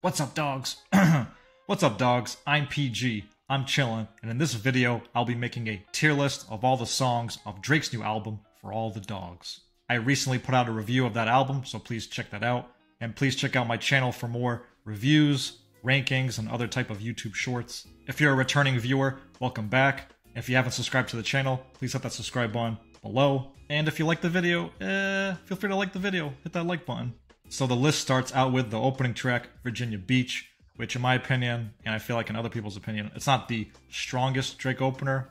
What's up, dogs? What's up, dogs? I'm PG. I'm chillin', and in this video, I'll be making a tier list of all the songs of Drake's new album, For All the Dogs. I recently put out a review of that album, so please check that out. And please check out my channel for more reviews, rankings, and other type of YouTube shorts. If you're a returning viewer, welcome back. If you haven't subscribed to the channel, please hit that subscribe button below. And if you like the video, feel free to like the video. Hit that like button. So the list starts out with the opening track, Virginia Beach, which in my opinion, and I feel like in other people's opinion, it's not the strongest Drake opener,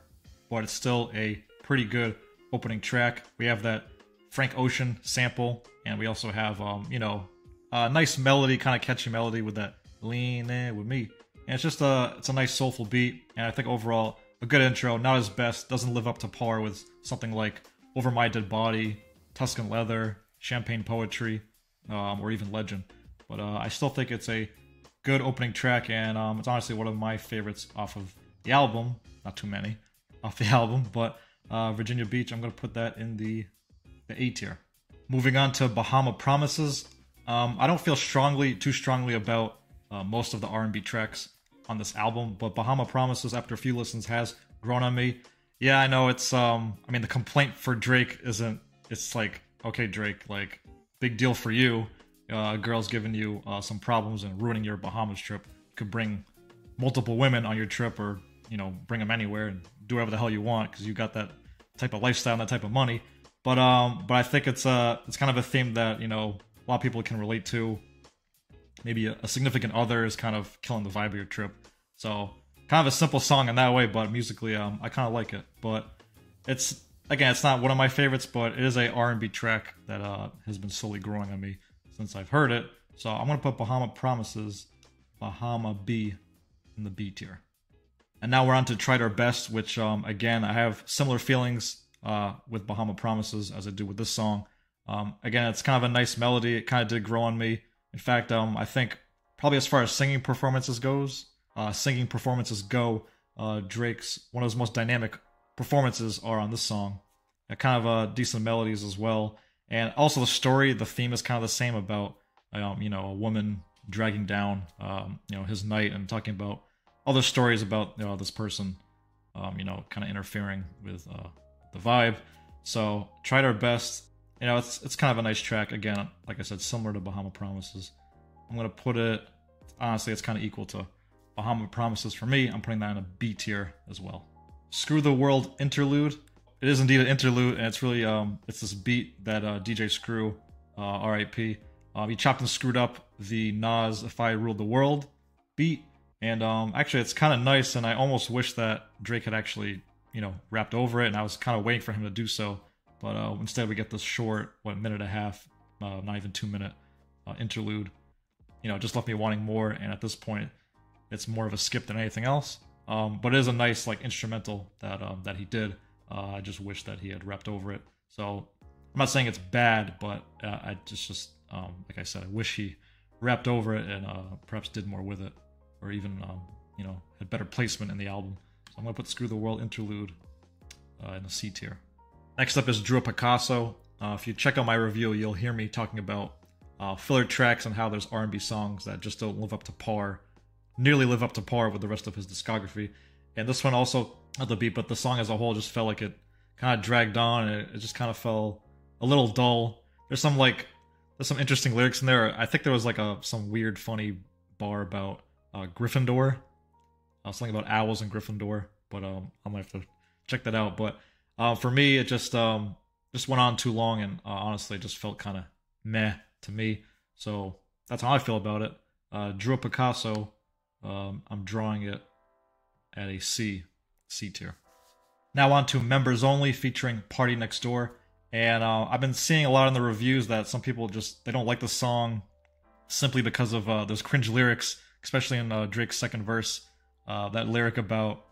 but it's still a pretty good opening track. We have that Frank Ocean sample, and we also have, a nice melody, kind of catchy melody with that Lean In With Me. And it's just it's a nice soulful beat, and I think overall, a good intro, not his best, doesn't live up to par with something like Over My Dead Body, Tuscan Leather, Champagne Poetry, or even Legend. But I still think it's a good opening track, and it's honestly one of my favorites off of the album. Not too many off the album, but Virginia Beach, I'm going to put that in the A tier. Moving on to Bahama Promises. I don't feel too strongly about most of the R&B tracks on this album, but Bahama Promises, after a few listens, has grown on me. Yeah, I know it's, the complaint for Drake isn't, it's like, okay, Drake, like, big deal for you. A girl's giving you some problems and ruining your Bahamas trip. You could bring multiple women on your trip, or, bring them anywhere and do whatever the hell you want, because you got that type of lifestyle and that type of money. But I think it's kind of a theme that, a lot of people can relate to. Maybe a significant other is kind of killing the vibe of your trip. So, kind of a simple song in that way, but musically, I kind of like it. But it's not one of my favorites, but it is a R&B track that has been slowly growing on me since I've heard it. So I'm going to put Bahama Promises, Bahama B, in the B tier. And now we're on to Tried Our Best, which, again, I have similar feelings with Bahama Promises as I do with this song. Again, it's kind of a nice melody. It kind of did grow on me. In fact, I think probably as far as singing performances go, Drake's one of his most dynamic performances are on this song. Kind of decent melodies as well. And also the story, the theme is kind of the same about, a woman dragging down, his night, and talking about other stories about, this person, kind of interfering with the vibe. So, Tried Our Best. It's kind of a nice track. Again, like I said, similar to Bahama Promises. I'm going to put it, honestly, it's kind of equal to Bahama Promises for me. I'm putting that in a B tier as well. Screw the World interlude. It is indeed an interlude, and it's really, it's this beat that DJ Screw, R.I.P., he chopped and screwed up the Nas If I Ruled the World beat. And actually, it's kind of nice, and I almost wish that Drake had actually, rapped over it, and I was kind of waiting for him to do so. But instead we get this short, minute and a half, not even 2 minute interlude. Just left me wanting more, and at this point, it's more of a skip than anything else. But it is a nice instrumental that he did. I just wish that he had rapped over it. So I'm not saying it's bad, but I just like I said, I wish he rapped over it and perhaps did more with it, or even had better placement in the album. So I'm gonna put Screw the World interlude in the C tier. Next up is Drew Picasso. If you check out my review, you'll hear me talking about filler tracks and how there's R&B songs that just don't live up to par, nearly live up to par with the rest of his discography. And this one also had the beat, but the song as a whole just felt like it kind of dragged on, and it just kind of felt a little dull. There's some interesting lyrics in there. I think there was some weird, funny bar about Gryffindor. Something about owls and Gryffindor, but I'm gonna have to check that out. But for me, it just went on too long, and honestly, it just felt kind of meh to me. So that's how I feel about it. Drew Picasso, I'm drawing it at a C tier. Now on to Members Only featuring Party Next Door. And I've been seeing a lot in the reviews that some people they don't like the song simply because of those cringe lyrics, especially in Drake's second verse. That lyric about,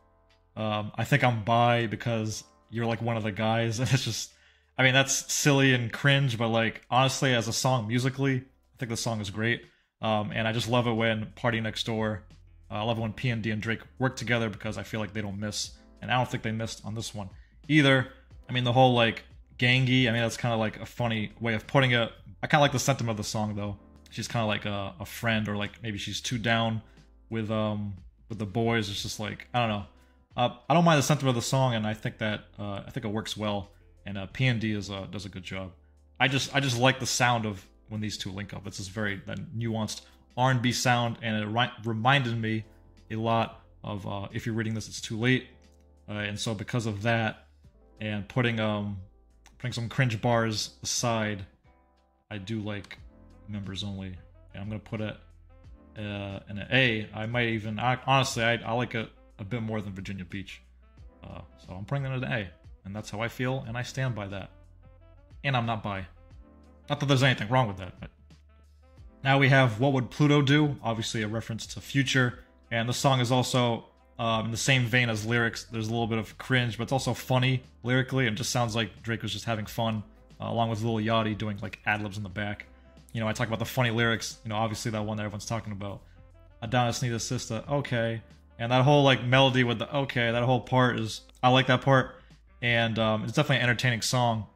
I think I'm bi because you're one of the guys. And it's just, that's silly and cringe, but honestly, as a song musically, I think the song is great. And I just love it when Party Next Door, I love it when PND and Drake work together, because I feel like they don't miss. And I don't think they missed on this one either. The whole gangy, that's kind of a funny way of putting it. I kind of like the sentiment of the song though. she's kind of like a friend, or like maybe she's too down with the boys. It's just like, I don't know. I don't mind the sentiment of the song, and I think it works well. And P&D does a good job. I just like the sound of when these two link up. It's this very that nuanced R&B sound, and it reminded me a lot of If You're Reading This, It's Too Late. And so because of that, and putting some cringe bars aside, I do like Members Only, and I'm gonna put it in an A. I might even honestly I like it a bit more than Virginia Beach, so I'm putting it in an A, and that's how I feel, and I stand by that. And I'm not bi. Not that there's anything wrong with that. But now we have What Would Pluto Do? Obviously a reference to Future, and the song is also in the same vein as lyrics. There's a little bit of cringe, but it's also funny lyrically, and just sounds like Drake was just having fun, along with Lil Yachty doing like ad-libs in the back. You know, I talk about the funny lyrics, you know, obviously that one that everyone's talking about. Adonis need a sister, okay. And that whole like melody with the okay, that whole part is, I like that part. And it's definitely an entertaining song,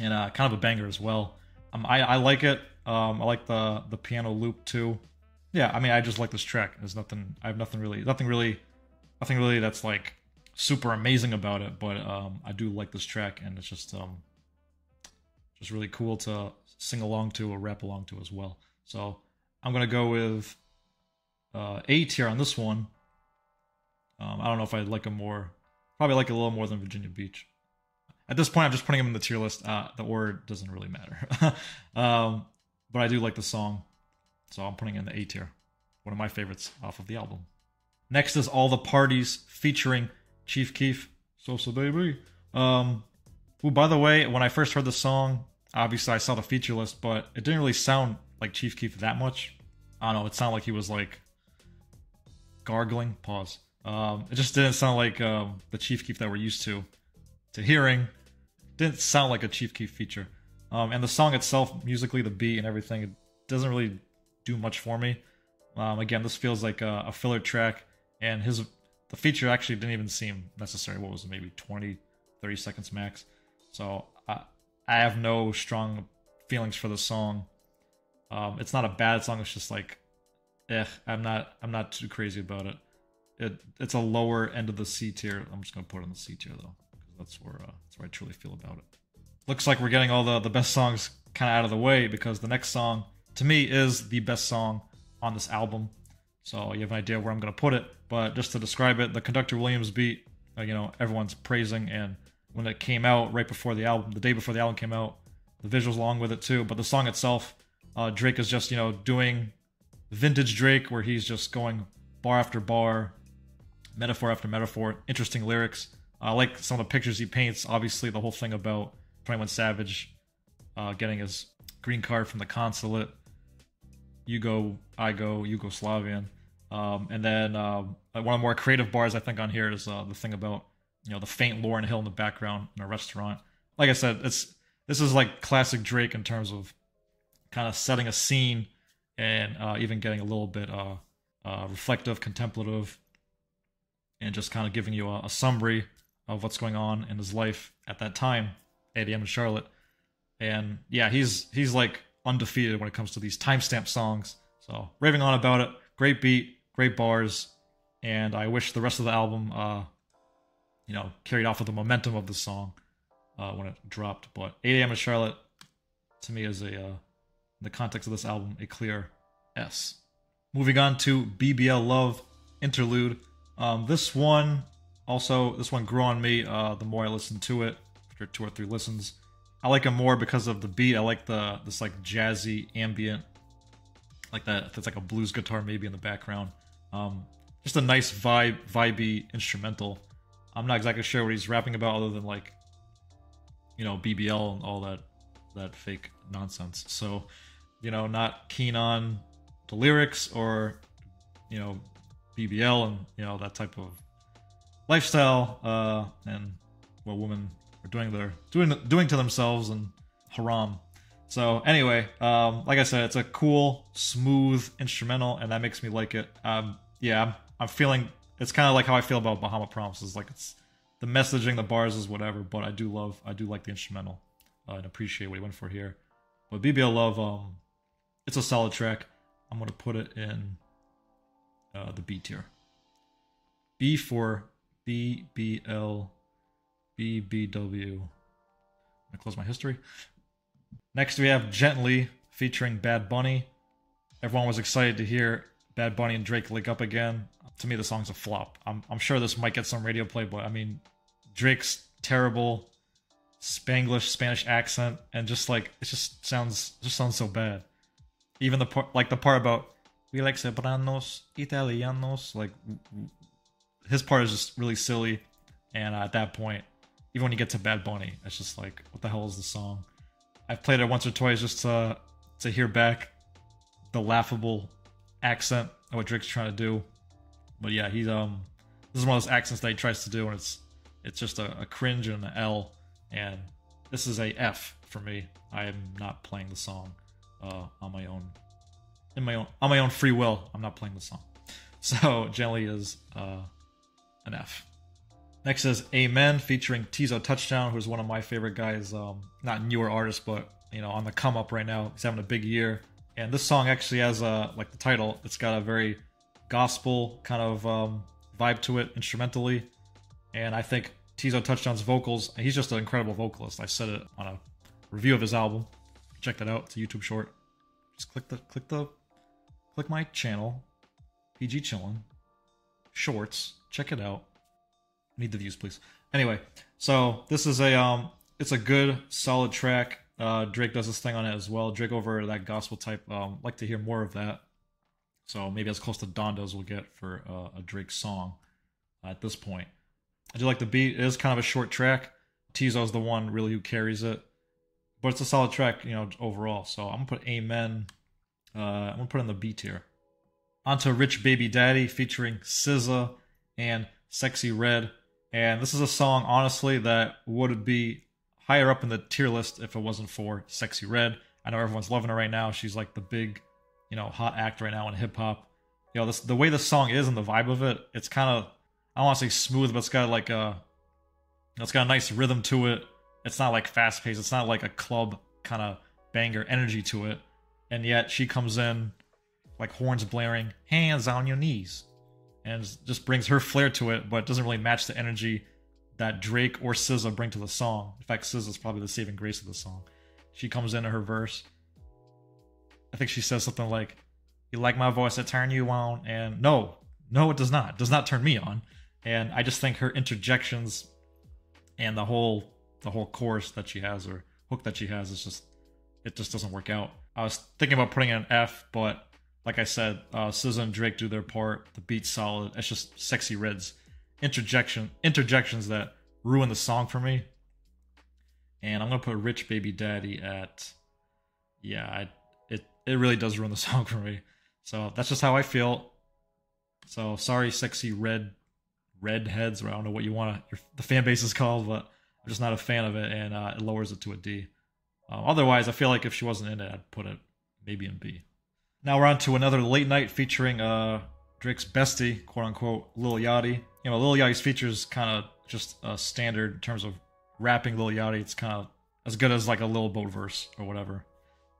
and kind of a banger as well. I like it. I like the piano loop too. Yeah, I mean, I just like this track. There's nothing, I have nothing really that's like super amazing about it, but I do like this track, and it's just really cool to sing along to or rap along to as well. So I'm gonna go with A tier on this one. I don't know if I'd like him more. Probably like it a little more than Virginia Beach. At this point, I'm just putting him in the tier list. The order doesn't really matter. But I do like the song, so I'm putting it in the A tier. One of my favorites off of the album. Next is All the Parties featuring Chief Keef. So baby. Who, by the way, when I first heard the song, obviously I saw the feature list, but it didn't really sound like Chief Keef that much. I don't know, it sounded like he was like gargling. Pause. It just didn't sound like the Chief Keef that we're used to hearing. Didn't sound like a Chief Keef feature. And the song itself, musically, the beat and everything, it doesn't really do much for me. Again, this feels like a filler track, and the feature actually didn't even seem necessary. What was it, maybe 20, 30 seconds max? So I have no strong feelings for the song. It's not a bad song. It's just like, I'm not too crazy about it. It's a lower end of the C tier. I'm just gonna put it in the C tier though, because that's where I truly feel about it. Looks like we're getting all the best songs kind of out of the way, because the next song to me is the best song on this album. So you have an idea where I'm gonna put it. But just to describe it, the Conductor Williams beat, you know, everyone's praising, and when it came out right before the album, the day before the album came out, the visuals along with it too. But the song itself, Drake is just, you know, doing vintage Drake, where he's just going bar after bar, metaphor after metaphor, interesting lyrics. I like some of the pictures he paints. Obviously, the whole thing about 21 Savage getting his green card from the consulate. You go, I go, Yugoslavian. And then one of the more creative bars I think on here is the thing about, you know, the faint Lauryn Hill in the background in a restaurant. Like I said, this is like classic Drake in terms of kind of setting a scene, and even getting a little bit reflective, contemplative, and just kind of giving you a summary of what's going on in his life at that time, 8 a.m. in Charlotte. And yeah, he's like undefeated when it comes to these timestamp songs. So raving on about it. Great beat, great bars, and I wish the rest of the album, you know, carried off with the momentum of the song when it dropped. But 8 a.m. in Charlotte, to me, is in the context of this album, a clear S. Moving on to BBL Love Interlude. This one grew on me the more I listened to it, after 2 or 3 listens. I like it more because of the beat. I like this like jazzy ambient, like that. That's like a blues guitar maybe in the background. Just a nice vibey instrumental. I'm not exactly sure what he's rapping about, other than like, you know, BBL and all that fake nonsense. So, you know, not keen on the lyrics or, you know, BBL and, you know, that type of lifestyle and what women are doing to themselves and haram. So anyway, like I said, it's a cool, smooth instrumental, and that makes me like it. Yeah, I'm feeling, it's kind of like how I feel about Bahama Promises. Like, it's the messaging, the bars is whatever, but I do like the instrumental and appreciate what he went for here. But BBL Love, it's a solid track. I'm gonna put it in the B tier. B for BBL BBW. I'm gonna close my history. Next we have Gently featuring Bad Bunny. Everyone was excited to hear Bad Bunny and Drake link up again. To me, the song's a flop. I'm sure this might get some radio play, but I mean, Drake's terrible Spanish accent, and just like it just sounds so bad. Even the part about we like Sopranos, Italianos, like his part is just really silly. And at that point, even when you get to Bad Bunny, it's just like, what the hell is the song? I've played it once or twice just to hear back the laughable accent of what Drake's trying to do. But yeah, he's this is one of those accents that he tries to do, and it's just a cringe and an L. And this is a F for me. I am not playing the song on my own free will. I'm not playing the song. So Gently is an F. Next is Amen featuring Tizo Touchdown, who's one of my favorite guys. Not newer artist, but on the come up right now. He's having a big year. And this song actually has like the title, it's got a very gospel kind of vibe to it instrumentally. And I think Tizo Touchdown's vocals, he's just an incredible vocalist. I said it on a review of his album. Check that out. It's a YouTube short. Just click my channel, PG Chillin' Shorts. Check it out. I need the views, please. Anyway, so this is it's a good solid track. Drake does this thing on it as well. Drake over that gospel type. Like to hear more of that. So maybe as close to Donda as we'll get for a Drake song at this point. I do like the beat. It is kind of a short track. Tizo's the one really who carries it, but it's a solid track, overall. So I'm gonna put Amen. I'm gonna put it in the B tier. Onto Rich Baby Daddy featuring SZA and Sexy Red, and this is a song honestly that would be higher up in the tier list if it wasn't for Sexy Red. I know everyone's loving her right now. She's like the big, hot act right now in hip hop. The way the song is and the vibe of it, it's kind of, I don't want to say smooth, but it's got like it's got a nice rhythm to it. It's not like fast paced. It's not like a club kind of banger energy to it. And yet she comes in like horns blaring, hands on your knees, and just brings her flair to it, but doesn't really match the energy that Drake or SZA bring to the song. In fact, SZA is probably the saving grace of the song. She comes into her verse. I think she says something like, "You like my voice, I turn you on," and no, it does not. It does not turn me on. And I just think her interjections and the whole chorus that she has, or hook that she has, it just doesn't work out. I was thinking about putting it an F, but like I said, SZA and Drake do their part. The beat's solid. It's just Sexy Red's interjections that ruin the song for me. And I'm gonna put Rich Baby Daddy at, it really does ruin the song for me. So that's just how I feel. So sorry, Sexy Redheads, or I don't know what the fan base is called, but I'm just not a fan of it, and it lowers it to a D. Otherwise, I feel like if she wasn't in it, I'd put it maybe in B. Now we're on to another late night featuring Drake's bestie, quote unquote, Lil Yachty. Lil Yachty's features kind of just standard in terms of rapping. Lil Yachty, it's kind of as good as like a Lil Boat verse or whatever.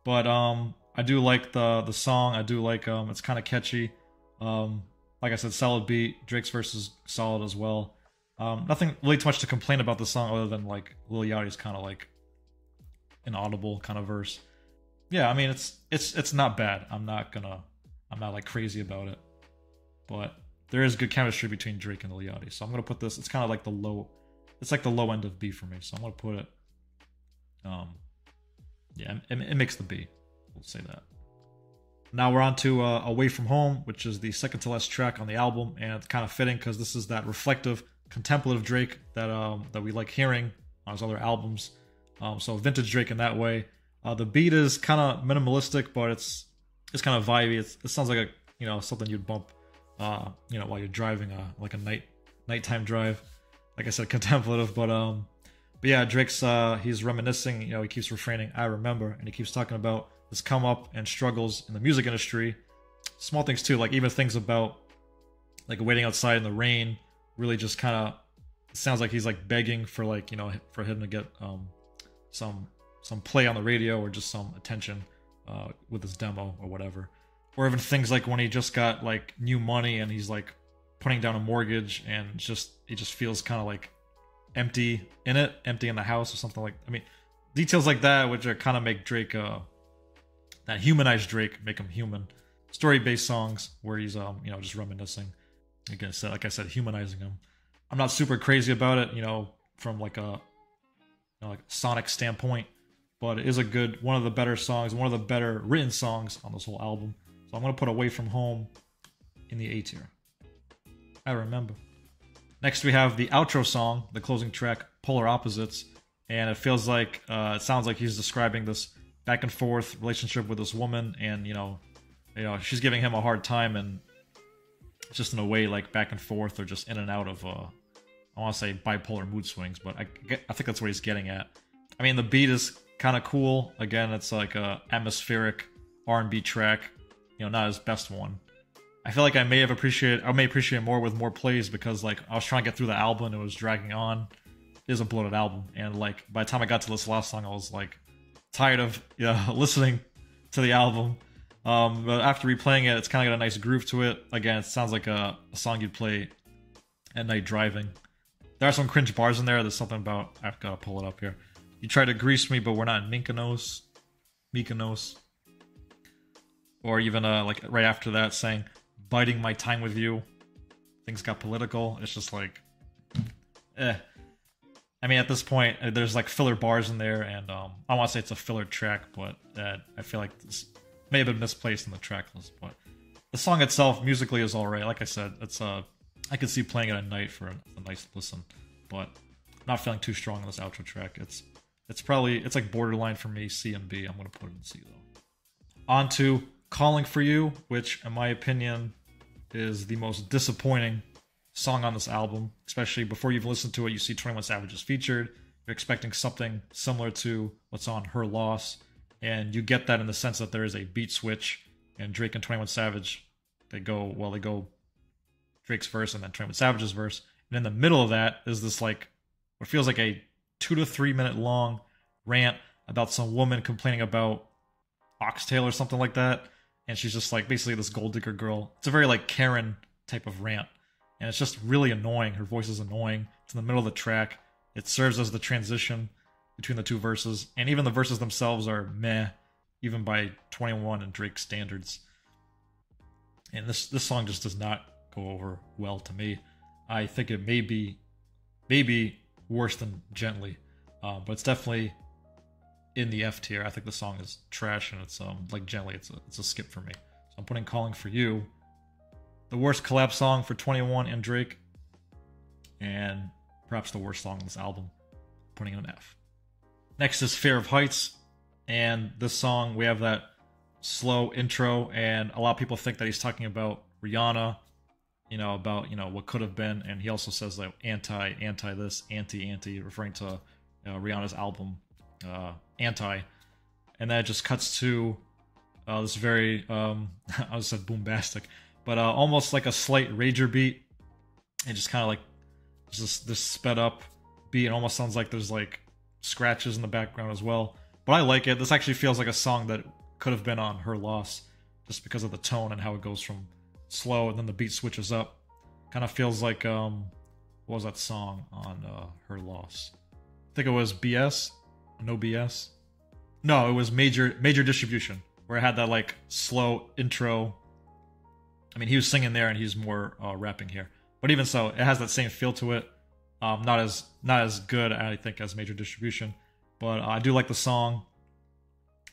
But I do like the song. I do like it's kind of catchy. Like I said, solid beat. Drake's verse is solid as well. Nothing really too much to complain about the song other than like Lil Yachty's kind of like an audible kind of verse. Yeah, I mean it's not bad. I'm not like crazy about it, but there is good chemistry between Drake and Lil Yachty. So I'm gonna put this. It's kind of like the low end of B for me. So I'm gonna put it. It makes the B. We'll say that. Now we're on to Away From Home, which is the second to last track on the album, and it's kind of fitting because this is that reflective, contemplative Drake that we like hearing on his other albums. So vintage Drake in that way. The beat is kind of minimalistic, but it's kind of vibey. It sounds like something you'd bump, while you're driving, like a nighttime drive. Like I said, contemplative, but yeah, Drake's he's reminiscing. He keeps refraining, "I remember," and he keeps talking about his come up and struggles in the music industry. Small things too, like even things about like waiting outside in the rain. Really, just kind of sounds like he's like begging for for him to get some play on the radio or just some attention with his demo or whatever. Or even things like when he just got like new money and he's like putting down a mortgage and it just feels kind of like empty in it, empty in the house or something like. I mean, details like that, which are kind of make Drake, that humanize Drake, make him human. Story-based songs where he's just reminiscing. Again, like I said, humanizing him. I'm not super crazy about it, from like a like sonic standpoint, but it is one of the better songs, one of the better written songs on this whole album. So I'm gonna put Away From Home in the A tier. I remember. Next we have the outro song, the closing track, Polar Opposites, and it feels like it sounds like he's describing this back and forth relationship with this woman, and she's giving him a hard time, and just in a way like back and forth or just in and out of I want to say bipolar mood swings, but I think that's what he's getting at. I mean, the beat is kind of cool. Again, it's like a atmospheric R&B track, not his best one. I feel like I may appreciate it more with more plays, because like I was trying to get through the album and it was dragging on. It is a bloated album, and like by the time I got to this last song, I was like tired of listening to the album. But after replaying it, it's kind of got a nice groove to it. Again, it sounds like a song you'd play at night driving. There are some cringe bars in there. There's something about, I've got to pull it up here. You try to grease me, but we're not in Mykonos. Or even like right after that saying, biding my time with you. Things got political. It's just like, I mean, at this point, there's like filler bars in there, and I don't want to say it's a filler track, but I feel like this may have been misplaced in the track list. But the song itself, musically, is alright. Like I said, it's I could see playing it at night for a nice listen, but not feeling too strong on this outro track. It's like borderline for me, C and B. I'm gonna put it in C though. On to Calling for You, which in my opinion is the most disappointing song on this album. Especially before you've listened to it, you see 21 Savage is featured. You're expecting something similar to what's on Her Loss, and you get that in the sense that there is a beat switch, and Drake and 21 Savage, they go Drake's verse and then 21 Savage's verse, and in the middle of that is this like what feels like a 2 to 3 minute long rant about some woman complaining about oxtail or something like that, and she's just like basically this gold digger girl. It's a very like Karen type of rant, and it's just really annoying. Her voice is annoying. It's in the middle of the track. It serves as the transition between the two verses, and even the verses themselves are meh, even by 21 and Drake standards. And this song just does not go over well to me. I think it may be worse than Gently, but it's definitely in the F tier. I think the song is trash, and it's like Gently, it's a skip for me. So I'm putting Calling for You, the worst collab song for 21 and Drake, and perhaps the worst song on this album, putting it an F. Next is Fear of Heights, and this song, we have that slow intro, and a lot of people think that he's talking about Rihanna, about what could have been, and he also says like anti this, anti, referring to Rihanna's album Anti, and then it just cuts to this very I was said boombastic, but almost like a slight rager beat, and just kind of like just this sped up beat. It almost sounds like there's like scratches in the background as well, but I like it. This actually feels like a song that could have been on Her Loss, just because of the tone and how it goes from slow and then the beat switches up. Kind of feels like what was that song on Her Loss? I think it was BS. No BS. No, it was Major Distribution, where it had that like slow intro. I mean, he was singing there and he's more rapping here, but even so, it has that same feel to it. Not as good, I think, as Major Distribution, but I do like the song,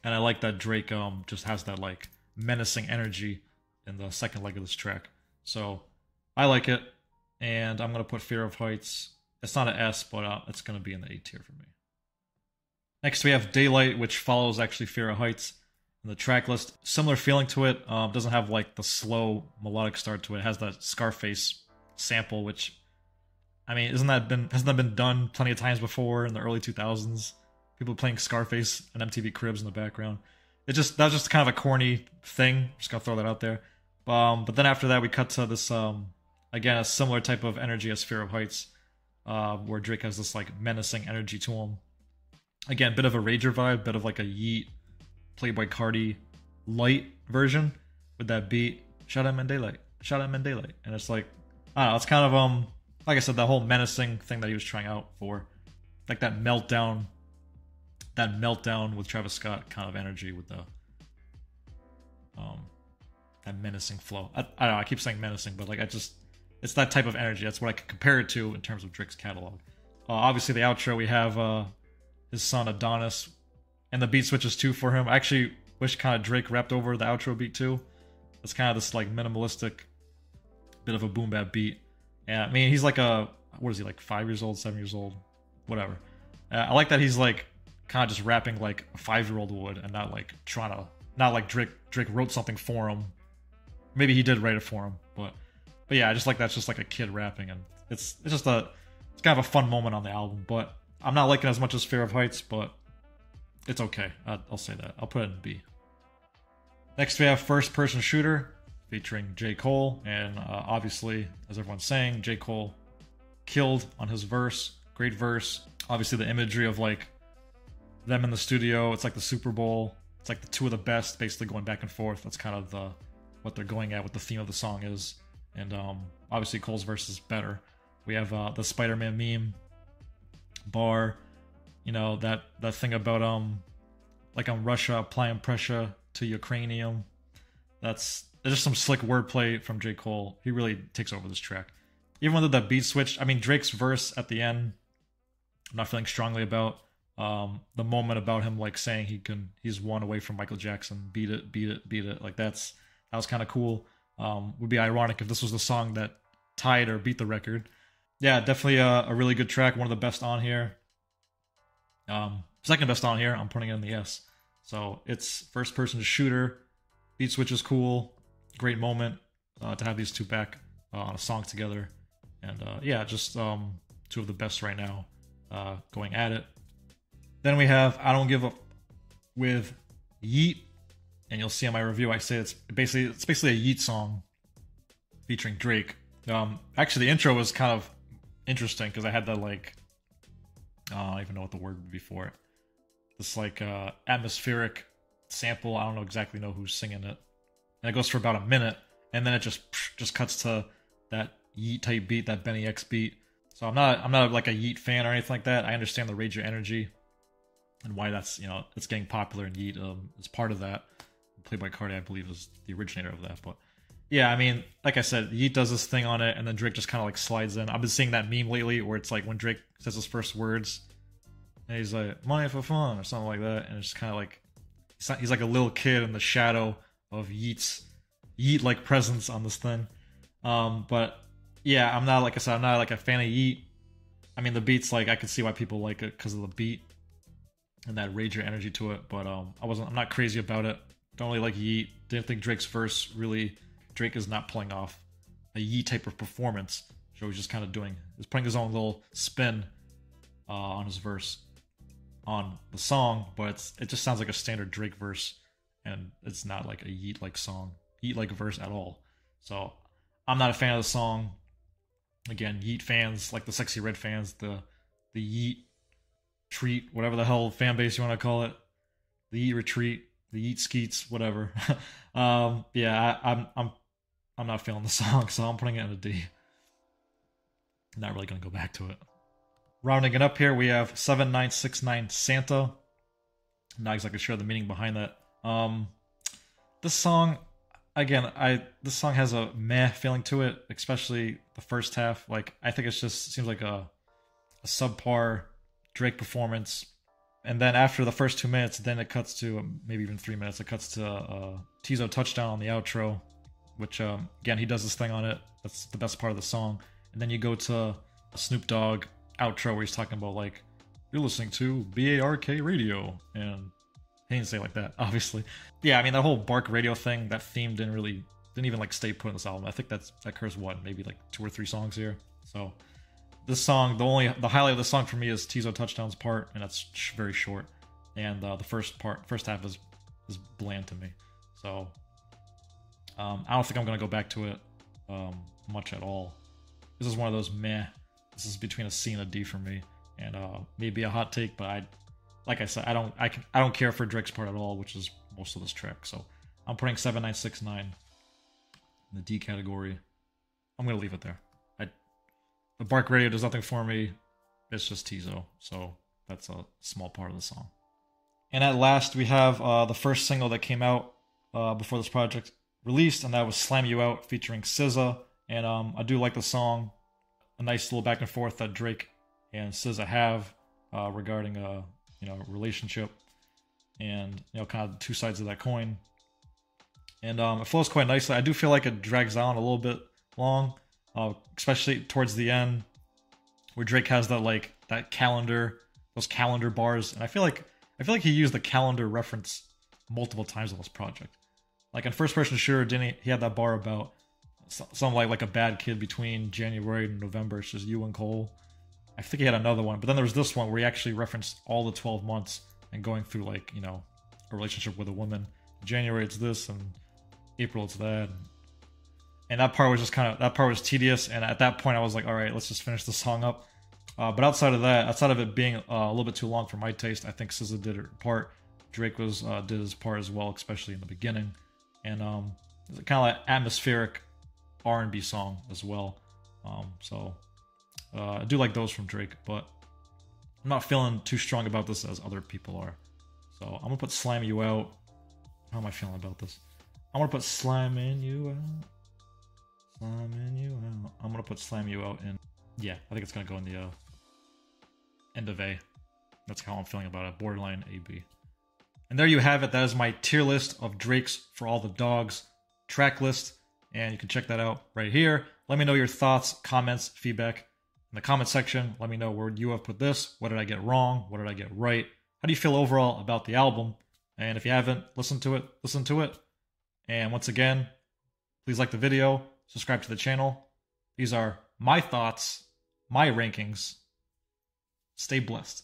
and I like that Drake just has that like menacing energy in the second leg of this track. So I like it, and I'm gonna put Fear of Heights. It's not an S, but it's gonna be in the A tier for me. Next we have Daylight, which follows actually Fear of Heights in the track list. Similar feeling to it. Doesn't have like the slow melodic start to it. It has that Scarface sample, which, I mean, hasn't that been done plenty of times before in the early 2000s? People playing Scarface and MTV Cribs in the background. That was just kind of a corny thing. Just gotta throw that out there. But then after that, we cut to this again, a similar type of energy as Fear of Heights, where Drake has this like menacing energy to him. Again, bit of a rager vibe, bit of like a Yeet, Playboi Carti light version with that beat. Shot him in daylight. Shot him in daylight. And it's like, I don't know, it's kind of like I said, that whole menacing thing that he was trying out for, like that meltdown with Travis Scott kind of energy with the that menacing flow. I don't know, I keep saying menacing, but like it's that type of energy. That's what I could compare it to in terms of Drake's catalog. Obviously, the outro, we have his son Adonis, and the beat switches too for him. I actually wish kind of Drake rapped over the outro beat too. It's kind of this like minimalistic bit of a boom bap beat. And I mean, he's like what is he, like 5 years old, 7 years old, whatever. I like that he's like kind of just rapping like a 5-year-old would, and not like not like Drake wrote something for him. Maybe he did write it for him, but yeah, I just like that's just like a kid rapping, and it's kind of a fun moment on the album. But I'm not liking it as much as Fear of Heights, but it's okay. I'll say that. I'll put it in B. Next we have First Person Shooter featuring J. Cole, and obviously, as everyone's saying, J. Cole killed on his verse. Great verse. Obviously, the imagery of like them in the studio. It's like the Super Bowl. It's like the two of the best, basically going back and forth. That's kind of what they're going at, what the theme of the song is. And obviously Cole's verse is better. We have the Spider-Man meme bar, you know, that thing about like on Russia applying pressure to Ukrainium. There's just some slick wordplay from J. Cole. He really takes over this track. Even when the beat switched, I mean, Drake's verse at the end, I'm not feeling strongly about. The moment about him like saying he's one away from Michael Jackson, beat it, like that was kind of cool. Would be ironic if this was the song that tied or beat the record. Yeah, definitely a really good track, one of the best on here. Second best on here, I'm putting it in the S. So it's First Person Shooter, beat switch is cool, great moment to have these two back on a song together, and yeah, just two of the best right now going at it. Then we have I Don't Give Up with Yeet, and you'll see in my review I say it's basically a Yeet song featuring Drake. Actually, the intro was kind of interesting because I had that like I don't even know what the word would be for it. This like atmospheric sample. I don't exactly know who's singing it, and it goes for about a minute, and then it just cuts to that Yeet type beat, that Benny X beat. So I'm not like a Yeet fan or anything like that. I understand the Rage Your Energy and why that's, you know, it's getting popular, and Yeet is part of that. Playboi Carti, I believe, is the originator of that. But yeah, I mean, like I said, Yeet does this thing on it, and then Drake just kind of like slides in. I've been seeing that meme lately where it's like when Drake says his first words, and he's like, money for fun, or something like that, and it's kind of like, he's like a little kid in the shadow of Yeet-like presence on this thing. But yeah, I'm not like a fan of Yeet. I mean, the beat's like, I can see why people like it because of the beat and that Rage Your Energy to it, but I'm not crazy about it. Don't really like Yeet. Didn't think Drake's verse really, Drake is not pulling off a Yeet type of performance. So he's just kind of he's putting his own little spin on his verse on the song, but it just sounds like a standard Drake verse, and it's not like a Yeet-like song, Yeet-like verse at all. So I'm not a fan of the song. Again, Yeet fans, like the Sexy Red fans, the Yeet treat, whatever the hell fan base you want to call it, the Yeet retreat, the Yeet skeets, whatever. Yeah, I'm not feeling the song, so I'm putting it in a D. Not really gonna go back to it. Rounding it up here, we have 7969 Santa. Not exactly sure the meaning behind that. This song, again, this song has a meh feeling to it, especially the first half. Like, I think it just seems like a subpar Drake performance. And then after the first 2 minutes, then it cuts to maybe even 3 minutes. It cuts to Tizo Touchdown on the outro, which again, he does this thing on it. That's the best part of the song. And then you go to a Snoop Dogg outro where he's talking about like, you're listening to BARK Radio, and he didn't say it like that, obviously. Yeah, I mean, that whole Bark Radio thing, that theme didn't even like stay put in this album. I think that occurs maybe like 2 or 3 songs here. So this song, the highlight of the song for me is Tizo Touchdown's part, and that's very short. And the first half is bland to me. So I don't think I'm gonna go back to it much at all. This is one of those meh. This is between a C and a D for me, and maybe a hot take, but like I said, I don't care for Drake's part at all, which is most of this track. So I'm putting 7969 in the D category. I'm gonna leave it there. The Bark Radio does nothing for me. It's just Tizo, so that's a small part of the song. And at last, we have the first single that came out before this project released, and that was "Slam You Out" featuring SZA. And I do like the song. A nice little back and forth that Drake and SZA have regarding a relationship, and kind of two sides of that coin. And it flows quite nicely. I do feel like it drags on a little bit long. Especially towards the end, where Drake has that calendar, those calendar bars, and I feel like he used the calendar reference multiple times on this project. Like in First Person Shooter, he had that bar about something like a bad kid between January and November. It's just you and Cole. I think he had another one, but then there was this one where he actually referenced all the 12 months and going through a relationship with a woman. January it's this, and April it's that. And that part was just that part was tedious, and at that point I was like, all right, let's just finish the song up. But outside of it being a little bit too long for my taste, I think SZA did her part. Drake did his part as well, especially in the beginning. And it's kind of like atmospheric R&B song as well. So I do like those from Drake, but I'm not feeling too strong about this as other people are. So I'm gonna put "Slam You Out." How am I feeling about this? I'm gonna put "Slamming You Out." Slamming You Out. I'm gonna put "Slam You Out" in. Yeah, I think it's gonna go in the end of A. That's how I'm feeling about it. Borderline AB. And there you have it. That is my tier list of Drake's "For All the Dogs" track list, and you can check that out right here. Let me know your thoughts, comments, feedback in the comment section. Let me know where you have put this. What did I get wrong? What did I get right? How do you feel overall about the album? And if you haven't listened to it, listen to it. And once again, please like the video. Subscribe to the channel. These are my thoughts, my rankings. Stay blessed.